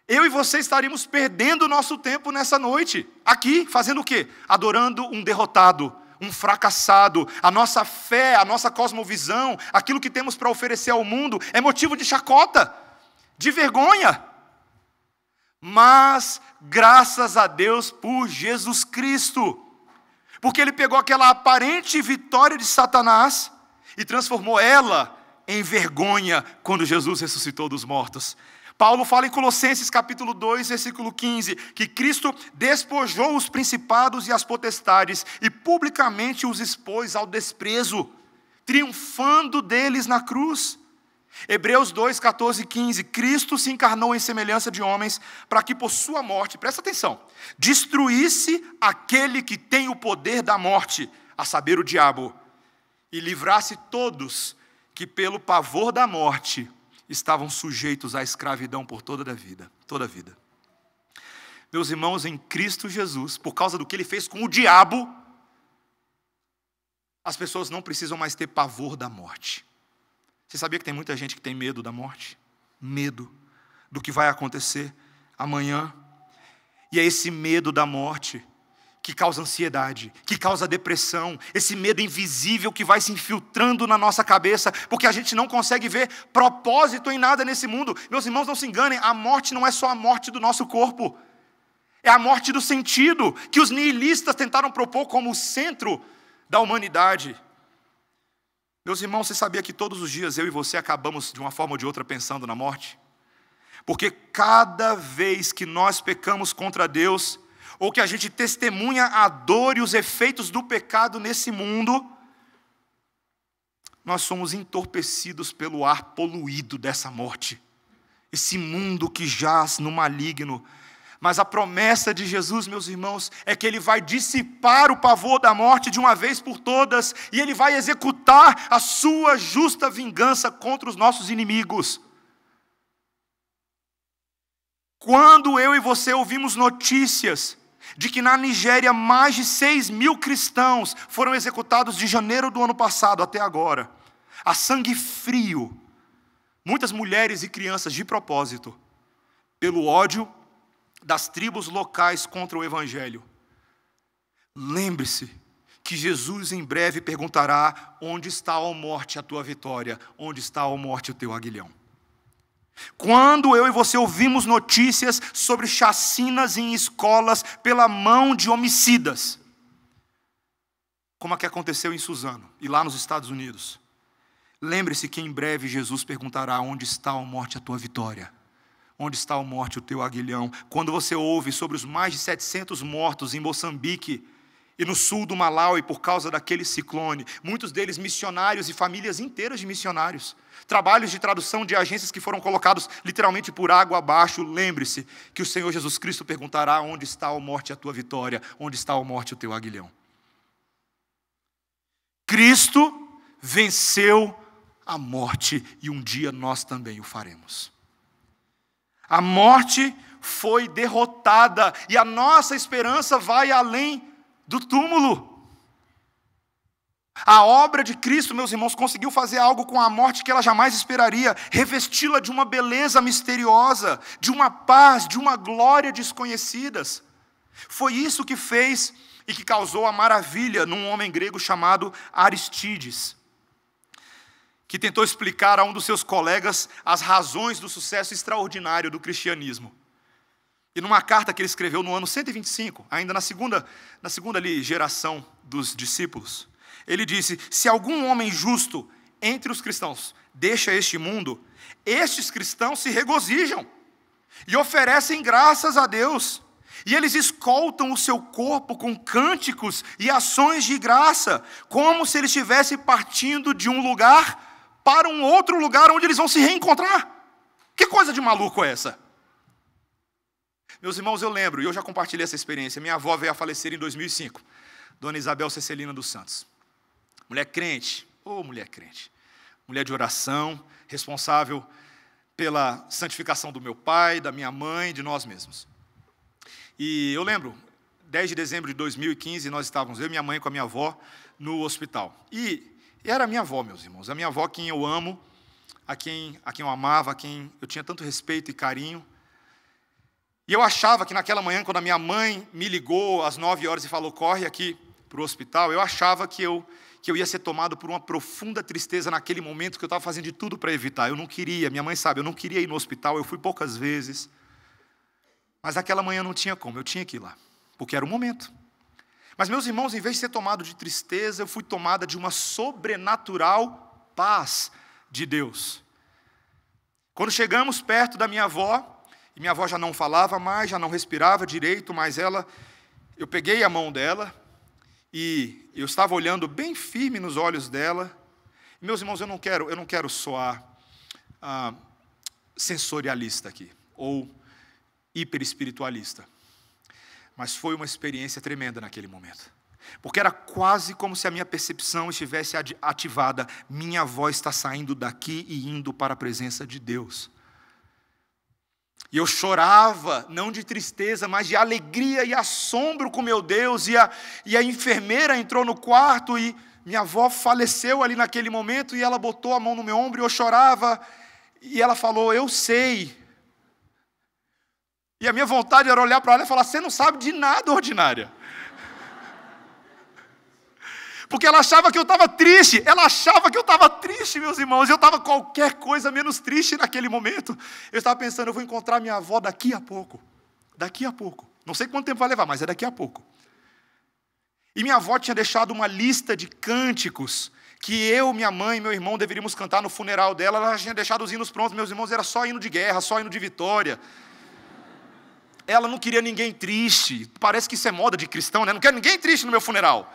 eu e você estaríamos perdendo o nosso tempo nessa noite, aqui, fazendo o quê? Adorando um derrotado, um fracassado. A nossa fé, a nossa cosmovisão, aquilo que temos para oferecer ao mundo, é motivo de chacota, de vergonha. Mas, graças a Deus por Jesus Cristo, porque ele pegou aquela aparente vitória de Satanás e transformou ela em vergonha quando Jesus ressuscitou dos mortos. Paulo fala em Colossenses capítulo 2, versículo 15, que Cristo despojou os principados e as potestades e publicamente os expôs ao desprezo, triunfando deles na cruz. Hebreus 2, 14 e 15, Cristo se encarnou em semelhança de homens para que por sua morte, presta atenção, destruísse aquele que tem o poder da morte, a saber, o diabo, e livrasse todos que pelo pavor da morte estavam sujeitos à escravidão por toda a vida. Meus irmãos, em Cristo Jesus, por causa do que ele fez com o diabo, as pessoas não precisam mais ter pavor da morte. Você sabia que tem muita gente que tem medo da morte? Medo do que vai acontecer amanhã. E é esse medo da morte que causa ansiedade, que causa depressão, esse medo invisível que vai se infiltrando na nossa cabeça, porque a gente não consegue ver propósito em nada nesse mundo. Meus irmãos, não se enganem, a morte não é só a morte do nosso corpo, é a morte do sentido, que os nihilistas tentaram propor como o centro da humanidade. Meus irmãos, você sabia que todos os dias eu e você acabamos de uma forma ou de outra pensando na morte? Porque cada vez que nós pecamos contra Deus, ou que a gente testemunha a dor e os efeitos do pecado nesse mundo, nós somos entorpecidos pelo ar poluído dessa morte, esse mundo que jaz no maligno. Mas a promessa de Jesus, meus irmãos, é que ele vai dissipar o pavor da morte de uma vez por todas, e ele vai executar a sua justa vingança contra os nossos inimigos. Quando eu e você ouvimos notícias de que na Nigéria mais de 6.000 cristãos foram executados de janeiro do ano passado até agora, a sangue frio, muitas mulheres e crianças de propósito, pelo ódio das tribos locais contra o Evangelho. Lembre-se que Jesus em breve perguntará: onde está, ó morte, a tua vitória? Onde está, ó morte, o teu aguilhão? Quando eu e você ouvimos notícias sobre chacinas em escolas pela mão de homicidas, como a que aconteceu em Suzano e lá nos Estados Unidos, lembre-se que em breve Jesus perguntará: onde está, ó morte, a tua vitória? Onde está, ó morte, o teu aguilhão? Quando você ouve sobre os mais de 700 mortos em Moçambique e no sul do Malaui por causa daquele ciclone, muitos deles missionários e famílias inteiras de missionários, trabalhos de tradução de agências que foram colocados literalmente por água abaixo, lembre-se que o Senhor Jesus Cristo perguntará: onde está, ó morte, a tua vitória? Onde está, ó morte, o teu aguilhão? Cristo venceu a morte e um dia nós também o faremos. A morte foi derrotada e a nossa esperança vai além do túmulo. A obra de Cristo, meus irmãos, conseguiu fazer algo com a morte que ela jamais esperaria, revesti-la de uma beleza misteriosa, de uma paz, de uma glória desconhecidas. Foi isso que fez e que causou a maravilha num homem grego chamado Aristides, que tentou explicar a um dos seus colegas as razões do sucesso extraordinário do cristianismo. E numa carta que ele escreveu no ano 125, ainda na segunda geração dos discípulos, ele disse: se algum homem justo entre os cristãos deixa este mundo, estes cristãos se regozijam e oferecem graças a Deus, e eles escoltam o seu corpo com cânticos e ações de graça, como se ele estivesse partindo de um lugar para um outro lugar onde eles vão se reencontrar. Que coisa de maluco é essa? Meus irmãos, eu lembro, e eu já compartilhei essa experiência, minha avó veio a falecer em 2005, Dona Isabel Cecelina dos Santos. Mulher crente, mulher crente, mulher de oração, responsável pela santificação do meu pai, da minha mãe, de nós mesmos. E eu lembro, 10 de dezembro de 2015, nós estávamos, eu e minha mãe com a minha avó, no hospital. E era a minha avó, meus irmãos, a minha avó, quem eu amo, a quem eu amava, a quem eu tinha tanto respeito e carinho. E eu achava que naquela manhã, quando a minha mãe me ligou às 9 horas e falou: corre aqui para o hospital, eu achava que eu ia ser tomado por uma profunda tristeza naquele momento, que eu estava fazendo de tudo para evitar. Eu não queria, minha mãe sabe, eu não queria ir no hospital, eu fui poucas vezes. Mas naquela manhã não tinha como, eu tinha que ir lá, porque era o momento. Mas, meus irmãos, em vez de ser tomado de tristeza, eu fui tomada de uma sobrenatural paz de Deus. Quando chegamos perto da minha avó, e minha avó já não falava mais, já não respirava direito, mas eu peguei a mão dela, e eu estava olhando bem firme nos olhos dela. E, meus irmãos, eu não quero soar sensorialista aqui, ou hiperespiritualista. Mas foi uma experiência tremenda naquele momento. Porque era quase como se a minha percepção estivesse ativada. Minha avó está saindo daqui e indo para a presença de Deus. E eu chorava, não de tristeza, mas de alegria e assombro com meu Deus. E a enfermeira entrou no quarto e minha avó faleceu ali naquele momento. E ela botou a mão no meu ombro e eu chorava. E ela falou: eu sei. E a minha vontade era olhar para ela e falar: você não sabe de nada, ordinária. Porque ela achava que eu estava triste. Ela achava que eu estava triste, meus irmãos. Eu estava qualquer coisa menos triste naquele momento. Eu estava pensando: eu vou encontrar minha avó daqui a pouco. Daqui a pouco. Não sei quanto tempo vai levar, mas é daqui a pouco. E minha avó tinha deixado uma lista de cânticos que eu, minha mãe e meu irmão deveríamos cantar no funeral dela. Ela já tinha deixado os hinos prontos, meus irmãos. Era só hino de guerra, só hino de vitória. Ela não queria ninguém triste. Parece que isso é moda de cristão, né? Não quero ninguém triste no meu funeral.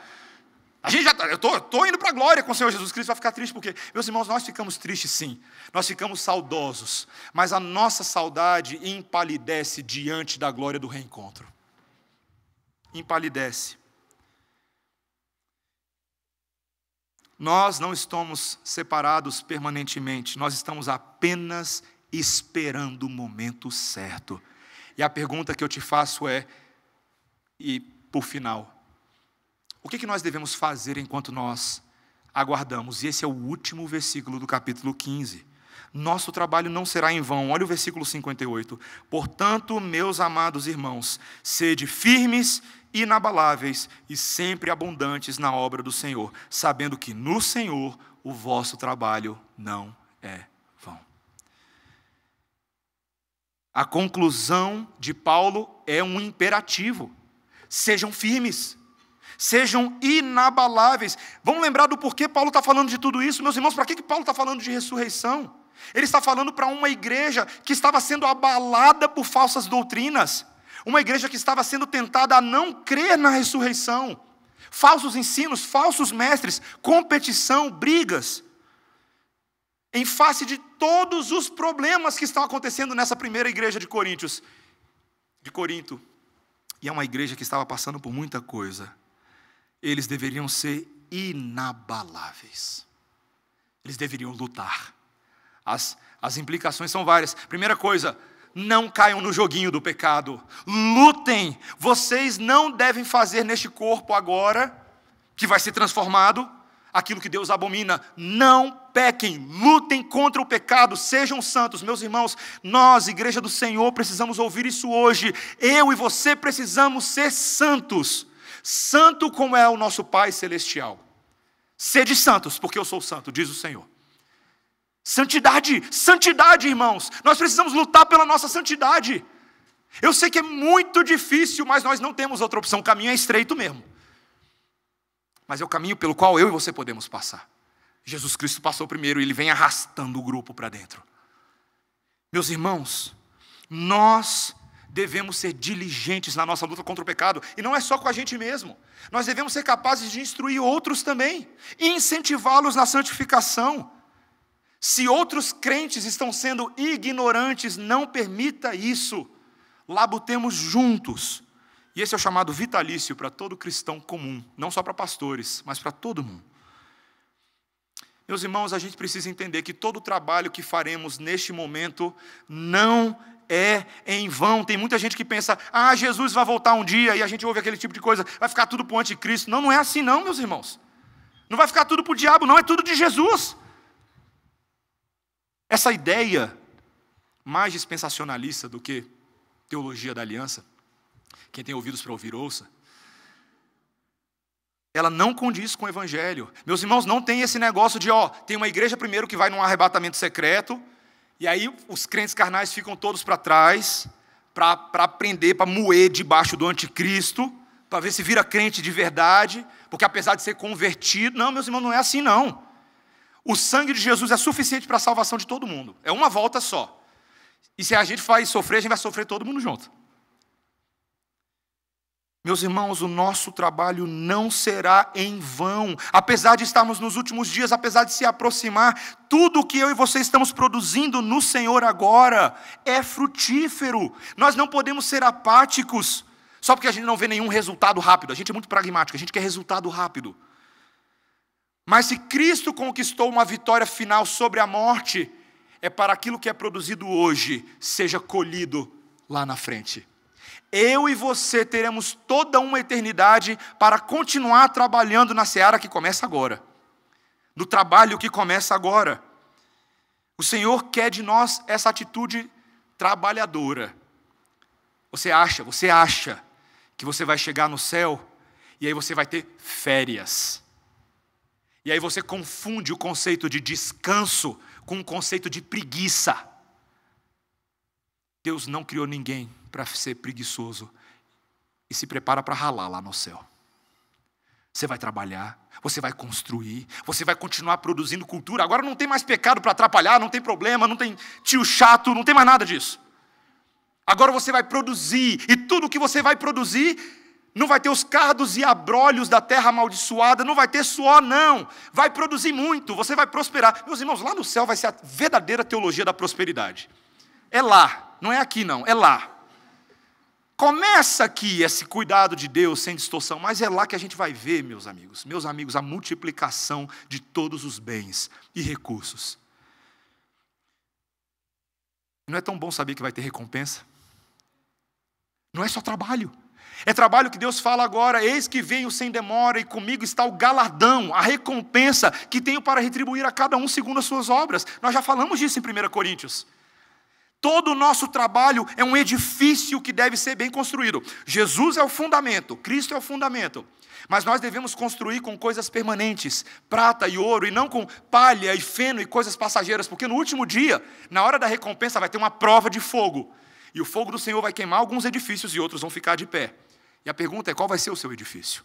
Eu estou indo para a glória com o Senhor Jesus Cristo, vai ficar triste porque, meus irmãos, nós ficamos tristes sim, nós ficamos saudosos, mas a nossa saudade empalidece diante da glória do reencontro. Empalidece. Nós não estamos separados permanentemente, nós estamos apenas esperando o momento certo. E a pergunta que eu te faço é, e por final, o que nós devemos fazer enquanto nós aguardamos? E esse é o último versículo do capítulo 15. Nosso trabalho não será em vão. Olha o versículo 58. Portanto, meus amados irmãos, sede firmes, inabaláveis e sempre abundantes na obra do Senhor, sabendo que no Senhor o vosso trabalho não é vão. A conclusão de Paulo é um imperativo. Sejam firmes, sejam inabaláveis. Vamos lembrar do porquê Paulo está falando de tudo isso, meus irmãos? Para que Paulo está falando de ressurreição? Ele está falando para uma igreja que estava sendo abalada por falsas doutrinas, uma igreja que estava sendo tentada a não crer na ressurreição, falsos ensinos, falsos mestres, competição, brigas, em face de todos os problemas que estão acontecendo nessa primeira igreja de Corinto. E é uma igreja que estava passando por muita coisa. Eles deveriam ser inabaláveis. Eles deveriam lutar. As implicações são várias. Primeira coisa, não caiam no joguinho do pecado. Lutem. Vocês não devem fazer neste corpo agora, que vai ser transformado, aquilo que Deus abomina. Não pequem, lutem contra o pecado, sejam santos. Meus irmãos, nós, Igreja do Senhor, precisamos ouvir isso hoje. Eu e você precisamos ser santos. Santo como é o nosso Pai Celestial. Sede santos, porque eu sou santo, diz o Senhor. Santidade, santidade, irmãos. Nós precisamos lutar pela nossa santidade. Eu sei que é muito difícil, mas nós não temos outra opção. O caminho é estreito mesmo. Mas é o caminho pelo qual eu e você podemos passar. Jesus Cristo passou primeiro e Ele vem arrastando o grupo para dentro. Meus irmãos, nós devemos ser diligentes na nossa luta contra o pecado. E não é só com a gente mesmo. Nós devemos ser capazes de instruir outros também. E incentivá-los na santificação. Se outros crentes estão sendo ignorantes, não permita isso. Labutemos juntos. E esse é o chamado vitalício para todo cristão comum. Não só para pastores, mas para todo mundo. Meus irmãos, a gente precisa entender que todo o trabalho que faremos neste momento não é em vão. Tem muita gente que pensa, Jesus vai voltar um dia, e a gente ouve aquele tipo de coisa, vai ficar tudo para o anticristo. Não, não é assim não, meus irmãos. Não vai ficar tudo para o diabo, não, é tudo de Jesus. Essa ideia mais dispensacionalista do que teologia da aliança, quem tem ouvidos para ouvir, ouça, ela não condiz com o evangelho. Meus irmãos, não tem esse negócio de, tem uma igreja primeiro que vai num arrebatamento secreto, e aí os crentes carnais ficam todos para trás, para aprender, para moer debaixo do anticristo, para ver se vira crente de verdade, porque apesar de ser convertido, não, meus irmãos, não é assim não. O sangue de Jesus é suficiente para a salvação de todo mundo. É uma volta só. E se a gente faz sofrer, a gente vai sofrer todo mundo junto. Meus irmãos, o nosso trabalho não será em vão. Apesar de estarmos nos últimos dias, apesar de se aproximar, tudo o que eu e você estamos produzindo no Senhor agora é frutífero. Nós não podemos ser apáticos, só porque a gente não vê nenhum resultado rápido. A gente é muito pragmático, a gente quer resultado rápido. Mas se Cristo conquistou uma vitória final sobre a morte, é para aquilo que é produzido hoje, seja colhido lá na frente. Eu e você teremos toda uma eternidade para continuar trabalhando na seara que começa agora. No trabalho que começa agora. O Senhor quer de nós essa atitude trabalhadora. Você acha que você vai chegar no céu e aí você vai ter férias. E aí você confunde o conceito de descanso com o conceito de preguiça. Deus não criou ninguém para ser preguiçoso e se prepara para ralar lá no céu. Você vai trabalhar, você vai construir, você vai continuar produzindo cultura. Agora não tem mais pecado para atrapalhar, não tem problema, não tem tio chato, não tem mais nada disso. Agora você vai produzir, e tudo que você vai produzir, não vai ter os cardos e abrolhos da terra amaldiçoada, não vai ter suor, não. Vai produzir muito, você vai prosperar. Meus irmãos, lá no céu vai ser a verdadeira teologia da prosperidade. É lá, não é aqui não, é lá. Começa aqui esse cuidado de Deus sem distorção, mas é lá que a gente vai ver, meus amigos, a multiplicação de todos os bens e recursos. Não é tão bom saber que vai ter recompensa? Não é só trabalho, É trabalho que Deus fala agora: eis que venho sem demora, e comigo está o galardão, a recompensa que tenho para retribuir a cada um segundo as suas obras. Nós já falamos disso em 1 Coríntios. Todo o nosso trabalho é um edifício que deve ser bem construído. Jesus é o fundamento, Cristo é o fundamento. Mas nós devemos construir com coisas permanentes, prata e ouro, e não com palha e feno e coisas passageiras, porque no último dia, na hora da recompensa, vai ter uma prova de fogo. E o fogo do Senhor vai queimar alguns edifícios e outros vão ficar de pé. E a pergunta é: qual vai ser o seu edifício?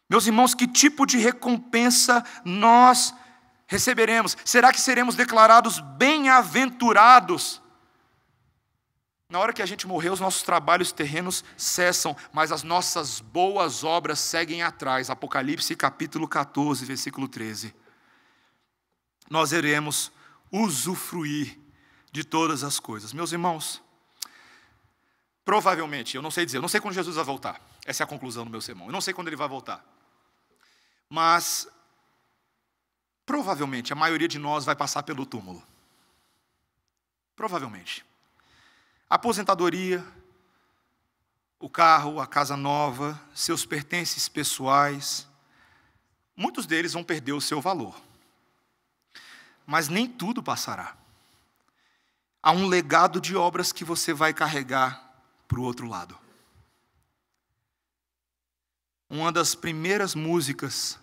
Meus irmãos, que tipo de recompensa nós receberemos? Será que seremos declarados bem-aventurados? Na hora que a gente morrer, os nossos trabalhos terrenos cessam, mas as nossas boas obras seguem atrás. Apocalipse capítulo 14, versículo 13. Nós iremos usufruir de todas as coisas. Meus irmãos, provavelmente, eu não sei dizer, eu não sei quando Jesus vai voltar. Essa é a conclusão do meu sermão. Eu não sei quando ele vai voltar. Mas, provavelmente, a maioria de nós vai passar pelo túmulo. Provavelmente. A aposentadoria, o carro, a casa nova, seus pertences pessoais, muitos deles vão perder o seu valor. Mas nem tudo passará. Há um legado de obras que você vai carregar para o outro lado. Uma das primeiras músicas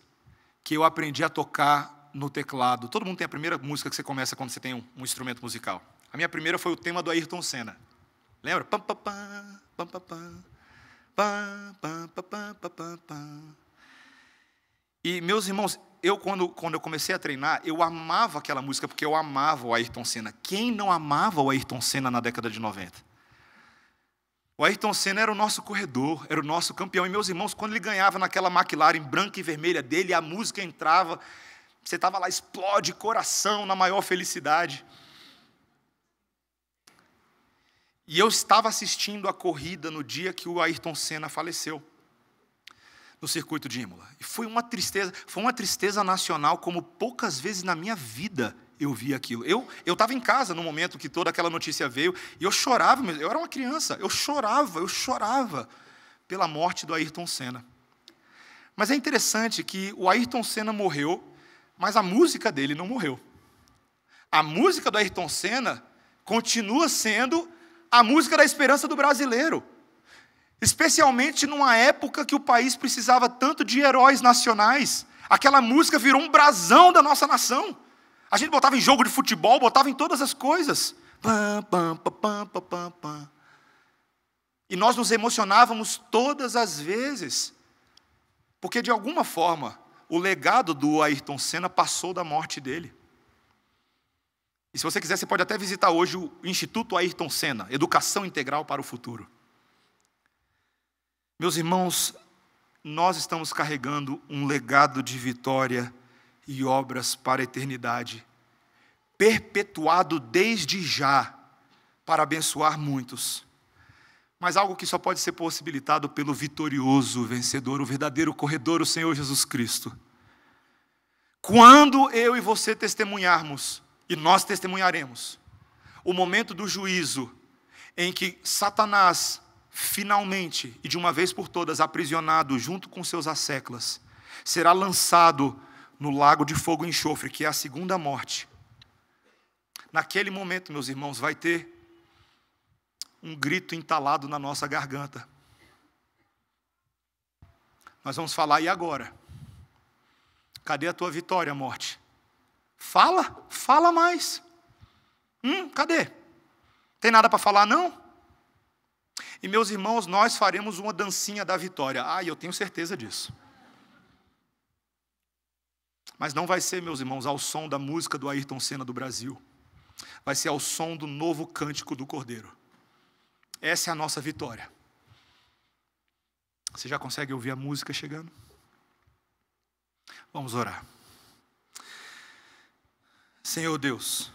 que eu aprendi a tocar no teclado. Todo mundo tem a primeira música que você começa quando você tem um instrumento musical. A minha primeira foi o tema do Ayrton Senna. Lembra? Pam, pam, pam, pam, pam, pam, pam, pam, pam, pam, pam. E, meus irmãos, quando eu comecei a treinar, eu amava aquela música porque eu amava o Ayrton Senna. Quem não amava o Ayrton Senna na década de 90? O Ayrton Senna era o nosso corredor, era o nosso campeão. E, meus irmãos, quando ele ganhava naquela McLaren branca e vermelha dele, a música entrava, você estava lá, explode coração na maior felicidade. E eu estava assistindo a corrida no dia que o Ayrton Senna faleceu, no circuito de Imola. E foi uma tristeza nacional, como poucas vezes na minha vida eu vi aquilo. Eu estava em casa no momento que toda aquela notícia veio, e eu chorava, eu era uma criança, eu chorava pela morte do Ayrton Senna. Mas é interessante que o Ayrton Senna morreu, mas a música dele não morreu. A música do Ayrton Senna continua sendo a música da esperança do brasileiro, especialmente numa época que o país precisava tanto de heróis nacionais. Aquela música virou um brasão da nossa nação. A gente botava em jogo de futebol, botava em todas as coisas. Pam, pam, pam, pam, pam, pam. E nós nos emocionávamos todas as vezes, porque de alguma forma o legado do Ayrton Senna passou da morte dele. E se você quiser, você pode até visitar hoje o Instituto Ayrton Senna, Educação Integral para o Futuro. Meus irmãos, nós estamos carregando um legado de vitória e obras para a eternidade, perpetuado desde já, para abençoar muitos. Mas algo que só pode ser possibilitado pelo vitorioso vencedor, o verdadeiro corredor, o Senhor Jesus Cristo. Quando eu e você testemunharmos, e nós testemunharemos, o momento do juízo, em que Satanás, finalmente, e de uma vez por todas, aprisionado junto com seus asseclas, será lançado no lago de fogo e enxofre, que é a segunda morte. Naquele momento, meus irmãos, vai ter um grito entalado na nossa garganta. Nós vamos falar: e agora? Cadê a tua vitória, morte? Fala mais. Cadê? Tem nada para falar, não? E, meus irmãos, nós faremos uma dancinha da vitória. Eu tenho certeza disso. Mas não vai ser, meus irmãos, ao som da música do Ayrton Senna do Brasil. Vai ser ao som do novo cântico do Cordeiro. Essa é a nossa vitória. Você já consegue ouvir a música chegando? Vamos orar. Senhor Deus,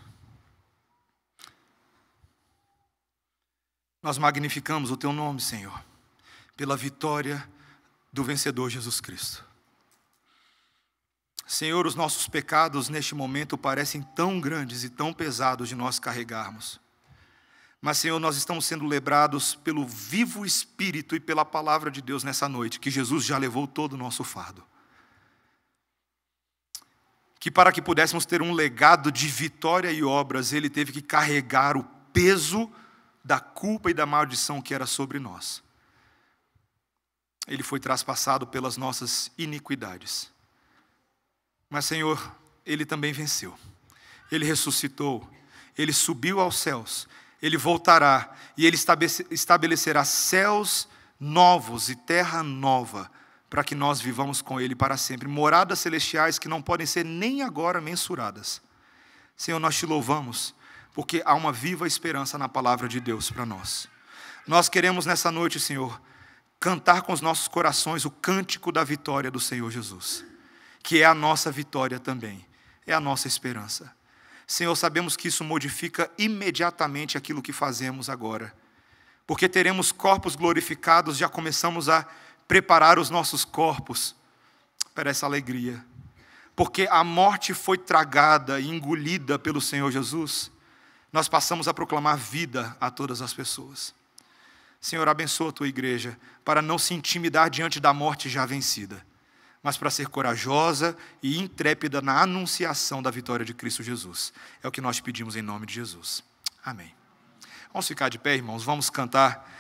nós magnificamos o Teu nome, Senhor, pela vitória do vencedor Jesus Cristo. Senhor, os nossos pecados neste momento parecem tão grandes e tão pesados de nós carregarmos. Mas, Senhor, nós estamos sendo lembrados pelo vivo Espírito e pela palavra de Deus nessa noite, que Jesus já levou todo o nosso fardo. Que para que pudéssemos ter um legado de vitória e obras, Ele teve que carregar o peso da culpa e da maldição que era sobre nós. Ele foi traspassado pelas nossas iniquidades. Mas, Senhor, Ele também venceu. Ele ressuscitou, Ele subiu aos céus, Ele voltará e Ele estabelecerá céus novos e terra nova, para que nós vivamos com Ele para sempre. Moradas celestiais que não podem ser nem agora mensuradas. Senhor, nós te louvamos, porque há uma viva esperança na palavra de Deus para nós. Nós queremos nessa noite, Senhor, cantar com os nossos corações o cântico da vitória do Senhor Jesus, que é a nossa vitória também, é a nossa esperança. Senhor, sabemos que isso modifica imediatamente aquilo que fazemos agora, porque teremos corpos glorificados, já começamos a preparar os nossos corpos para essa alegria, porque a morte foi tragada e engolida pelo Senhor Jesus, nós passamos a proclamar vida a todas as pessoas. Senhor, abençoa a tua igreja, para não se intimidar diante da morte já vencida, mas para ser corajosa e intrépida na anunciação da vitória de Cristo Jesus. É o que nós pedimos em nome de Jesus. Amém. Vamos ficar de pé, irmãos, vamos cantar